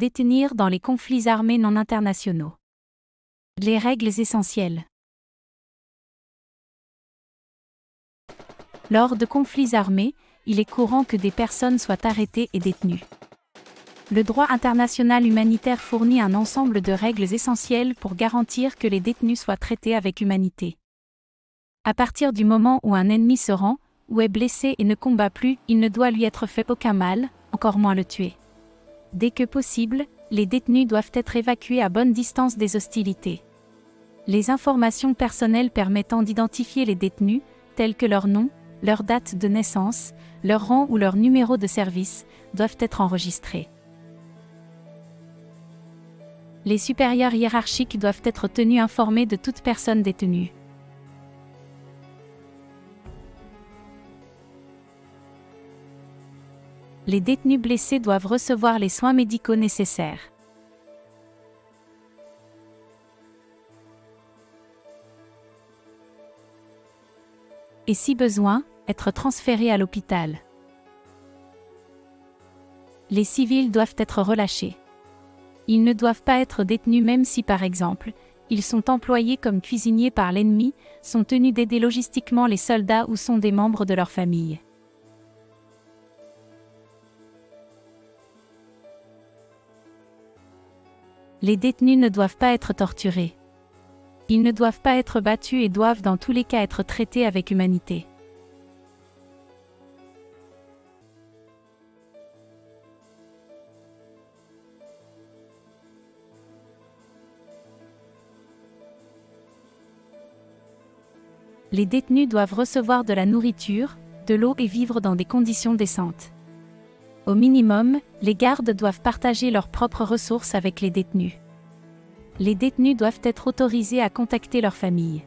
Détenir dans les conflits armés non internationaux. Les règles essentielles. Lors de conflits armés, il est courant que des personnes soient arrêtées et détenues. Le droit international humanitaire fournit un ensemble de règles essentielles pour garantir que les détenus soient traités avec humanité. À partir du moment où un ennemi se rend, ou est blessé et ne combat plus, il ne doit lui être fait aucun mal, encore moins le tuer. Dès que possible, les détenus doivent être évacués à bonne distance des hostilités. Les informations personnelles permettant d'identifier les détenus, telles que leur nom, leur date de naissance, leur rang ou leur numéro de service, doivent être enregistrées. Les supérieurs hiérarchiques doivent être tenus informés de toute personne détenue. Les détenus blessés doivent recevoir les soins médicaux nécessaires. Et si besoin, être transférés à l'hôpital. Les civils doivent être relâchés. Ils ne doivent pas être détenus même si par exemple, ils sont employés comme cuisiniers par l'ennemi, sont tenus d'aider logistiquement les soldats ou sont des membres de leur famille. Les détenus ne doivent pas être torturés. Ils ne doivent pas être battus et doivent dans tous les cas être traités avec humanité. Les détenus doivent recevoir de la nourriture, de l'eau et vivre dans des conditions décentes. Au minimum, les gardes doivent partager leurs propres ressources avec les détenus. Les détenus doivent être autorisés à contacter leur famille.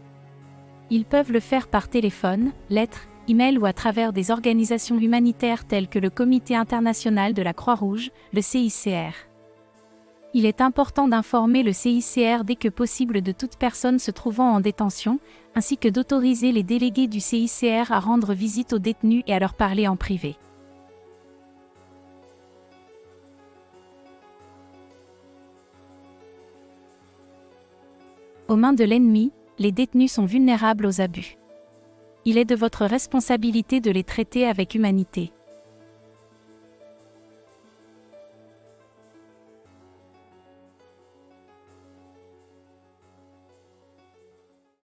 Ils peuvent le faire par téléphone, lettres, email ou à travers des organisations humanitaires telles que le Comité international de la Croix-Rouge, le CICR. Il est important d'informer le CICR dès que possible de toute personne se trouvant en détention, ainsi que d'autoriser les délégués du CICR à rendre visite aux détenus et à leur parler en privé. Aux mains de l'ennemi, les détenus sont vulnérables aux abus. Il est de votre responsabilité de les traiter avec humanité.